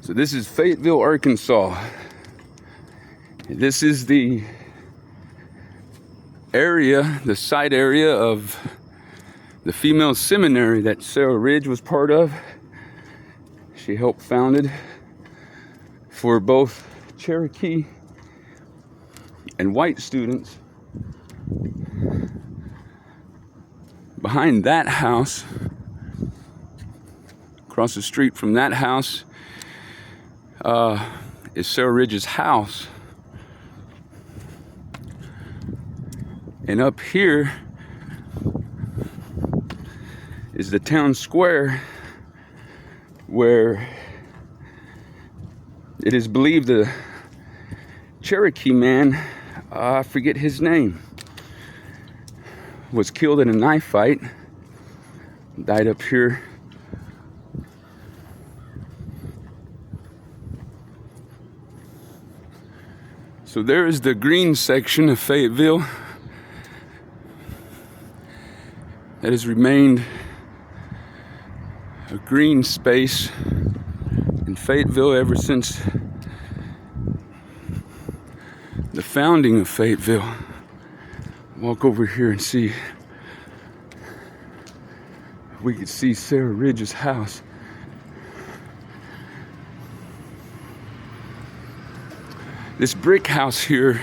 So this is Fayetteville, Arkansas. This is the area, the site area of the Female Seminary that Sarah Ridge was part of. She helped founded for both Cherokee and white students. Behind that house, across the street from that house, is Sarah Ridge's house. And up here is the town square where it is believed the Cherokee man, I forget his name, was killed in a knife fight, died up here. So there is the green section of Fayetteville that has remained a green space in Fayetteville ever since the founding of Fayetteville. Walk over here and see. We could see Sarah Ridge's house. This brick house here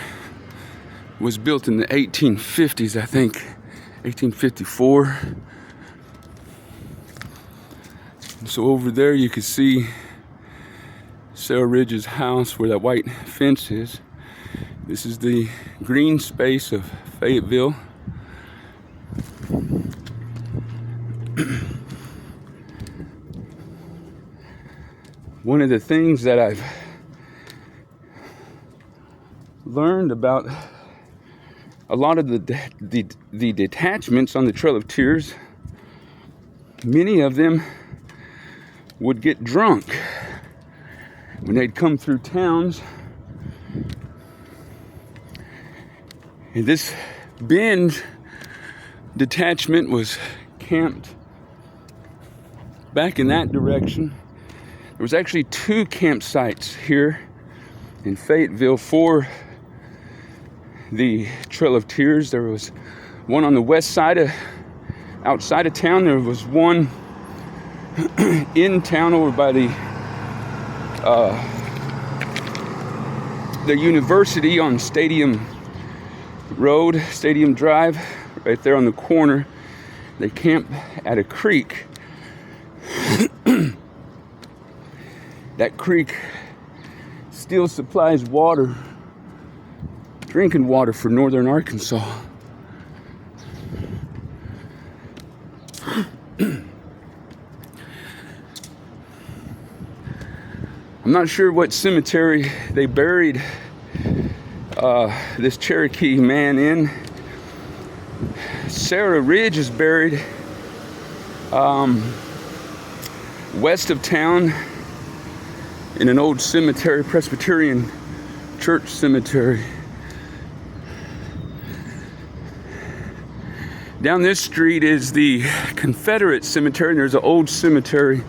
was built in the 1850s, I think, 1854. So over there you can see Sarah Ridge's house where that white fence is. This is the green space of Fayetteville. One of the things that I've learned about a lot of the detachments on the Trail of Tears, many of them would get drunk when they'd come through towns. And this Bend detachment was camped back in that direction. There was actually 2 campsites here in Fayetteville for the Trail of Tears. There was one on the west side outside of town. There was one in town over by the university on Stadium Road, Stadium Drive, right there on the corner. They camped at a creek. That creek still supplies water, drinking water for northern Arkansas. I'm not sure what cemetery they buried this Cherokee man in. Sarah Ridge is buried west of town in an old cemetery, Presbyterian church cemetery. Down this street is the Confederate cemetery, and there's an old cemetery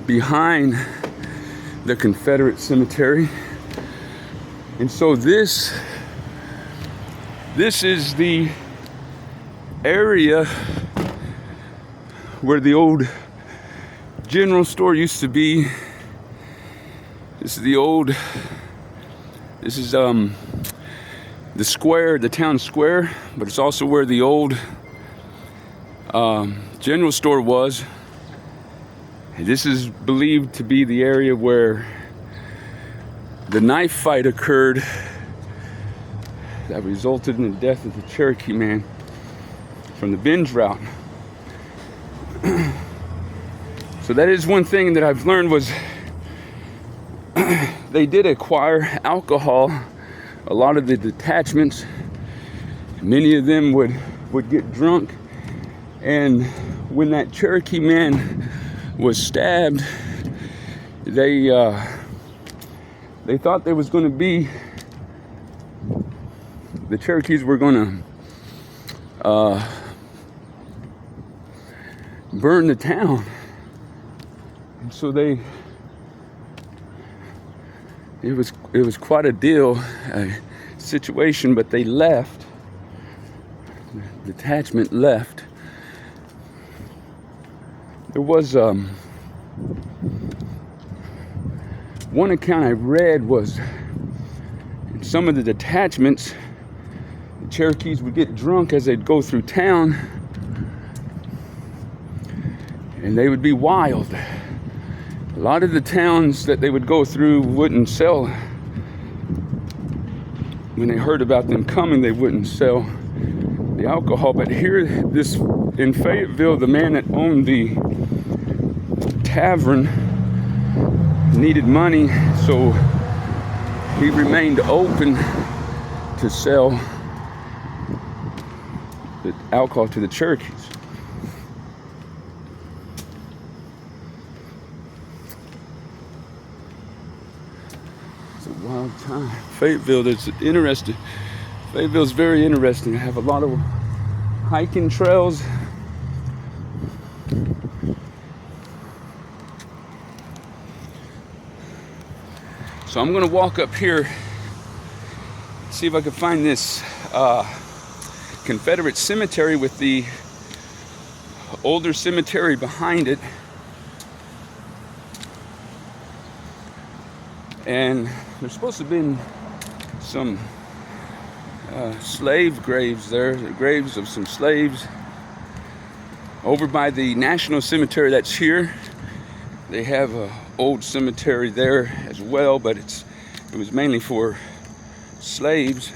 behind the Confederate cemetery. And so this is the area where the old general store used to be. This is the square, the town square, but it's also where the old general store was. And this is believed to be the area where the knife fight occurred that resulted in the death of the Cherokee man from the Bend route. So that is one thing that I've learned was they did acquire alcohol. A lot of the detachments, many of them would get drunk, and when that Cherokee man was stabbed, they thought there was going to be, the Cherokees were going to burn the town. And so they it was quite a deal, situation, but they left. The detachment left. There was one account I read was in some of the detachments, the Cherokees would get drunk as they'd go through town, and they would be wild. A lot of the towns that they would go through wouldn't sell. When they heard about them coming, they wouldn't sell the alcohol. But here, this in Fayetteville, the man that owned the tavern needed money, so he remained open to sell the alcohol to the Cherokees. It's a wild time. Fayetteville, Fayetteville's very interesting. I have a lot of hiking trails. So I'm gonna walk up here, see if I can find this Confederate cemetery with the older cemetery behind it. And there's supposed to have been some slave graves there, the graves of some slaves. Over by the National Cemetery that's here, they have a old cemetery there as well, but it was mainly for slaves.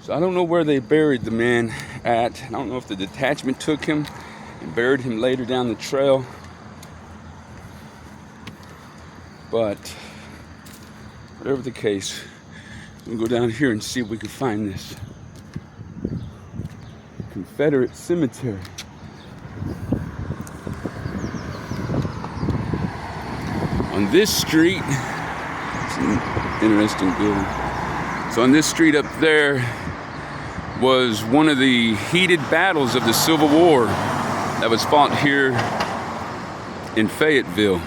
So I don't know where they buried the man at. I don't know if the detachment took him and buried him later down the trail. But whatever the case, we'll go down here and see if we can find this Confederate cemetery. On this street, it's an interesting building. So on this street up there was one of the heated battles of the Civil War that was fought here in Fayetteville.